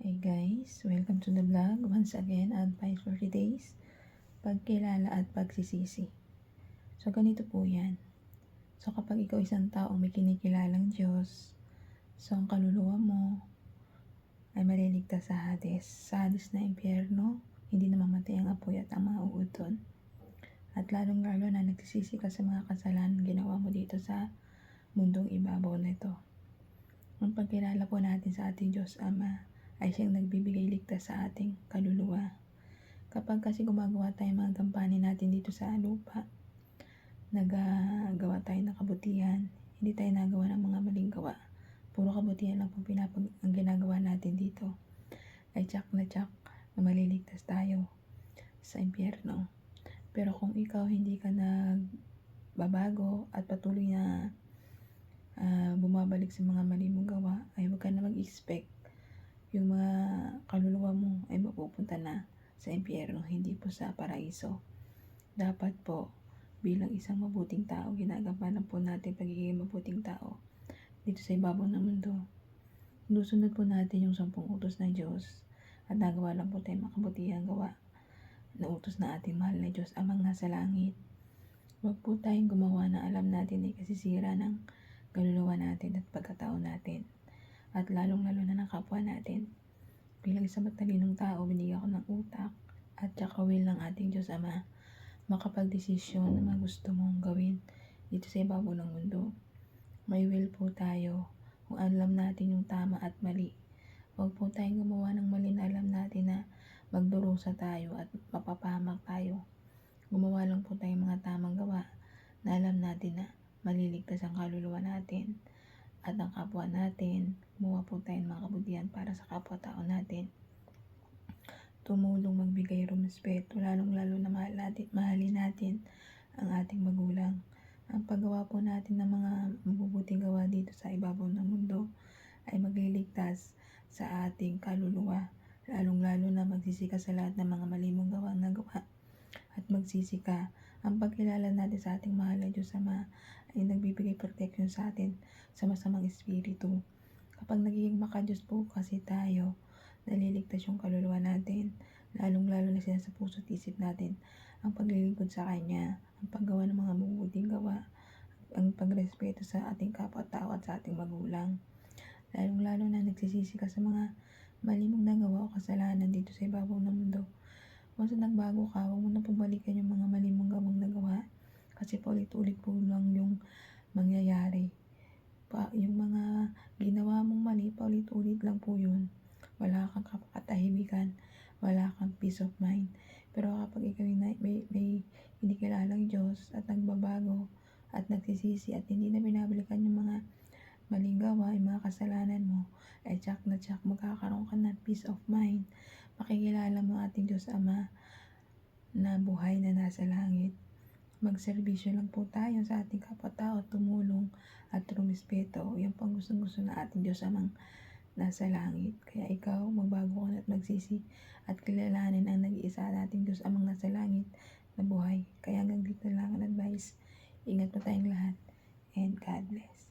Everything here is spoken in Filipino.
Hey guys, welcome to the vlog. Once again, advice for today's pagkilala at pagsisisi. So ganito po yan. So kapag ikaw isang taong may kinikilalang Diyos, so ang kaluluwa mo ay maliligtas sa Hades. Sa Hades na impyerno, hindi na mamatay ang apoy at ang mga uod doon. At lalong-lalo na nagsisisi ka sa mga kasalanan ginawa mo dito sa mundong ibabaw na ito. Ang pagkilala po natin sa ating Diyos Ama ay siyang nagbibigay ligtas sa ating kaluluwa. Kapag kasi gumagawa tayo mga gampanin natin dito sa lupa, nagagawa tayo ng kabutihan, hindi tayo nagawa ng mga maling gawa. Puro kabutihan lang po ang ginagawa natin dito. Ay tsak na maliligtas tayo sa impyerno. Pero kung ikaw hindi ka nagbabago at patuloy na bumabalik sa mga mali mong gawa, ay huwag ka na mag-expect yung mga kaluluwa mo ay mapupunta na sa impyerno, hindi po sa paraiso. Dapat po bilang isang mabuting tao, ginagampanan po natin pagiging mabuting tao dito sa ibabaw ng mundo. Nusunod po natin yung 10 utos ng Diyos at nagawa lang po tayo makabutihang gawa na utos na ating mahal na Diyos amang nasa langit. Huwag po tayong gumawa na alam natin ay kasisira ng kaluluwa natin at pagkatao natin, at lalong-lalo na ng kapwa natin. Bilang isang matalinong tao, binigyan ko ng utak at saka will ng ating Diyos Ama makapag-desisyon na gusto mong gawin dito sa ibabaw ng mundo. May will po tayo kung alam natin yung tama at mali. Huwag po tayong gumawa ng mali na alam natin na magdurusa tayo at mapapahamak tayo. Gumawa lang po tayo mga tamang gawa na alam natin na maliligtas ang kaluluwa natin at ang kapwa natin. Gumawa po tayo ng mga kabutihan para sa kapwa-tao natin. Tumulong, magbigay respeto, lalong-lalo na mahalin natin ang ating magulang. Ang paggawa po natin ng mga mabubuting gawa dito sa ibabaw ng mundo ay magliligtas sa ating kaluluwa. Lalong-lalo na magsisi ka sa lahat ng mga mali mong nagawa at magsisi ka. Ang pagkilala natin sa ating mahal na Diyos Ama ay nagbibigay protection sa atin sa masamang espiritu. Kapag nagiging maka-Diyos po kasi tayo, naliligtas yung kaluluwa natin. Lalong-lalo na sila sa puso at isip natin ang paglilingkod sa Kanya, ang paggawa ng mga mabubuting gawa, ang pagrespeto sa ating kapwa-tao at sa ating magulang. Lalong-lalo na nagsisisi ka sa mga mali mong nagawa o kasalanan dito sa ibabaw ng mundo. Once na nagbago ka, huwag mo na pabalikan yung mga mali mong nagawa kasi paulit-ulit po lang yung mangyayari. Yung mga ginawa mong mali, paulit-ulit lang po yun. Wala kang katahimikan, wala kang peace of mind. Pero kapag ikaw may hindi kilalang Diyos at nagbabago at nagsisisi at hindi na binabalikan yung mga maling gawa, yung mga kasalanan mo, ay tsak na magkakaroon ka ng peace of mind. Makikilala mo ating Diyos Ama na buhay na nasa langit. Magserbisyo lang po tayo sa ating kapwa-tao, tumulong at rumispeto. Yan pang gustong-gusto na ating Diyos Amang nasa langit. Kaya ikaw, magbago ka na at magsisi at kilalanin ang nag-iisa nating Diyos Amang nasa langit na buhay. Kaya hanggang dito lang ang advice. Ingat po tayong lahat and God bless.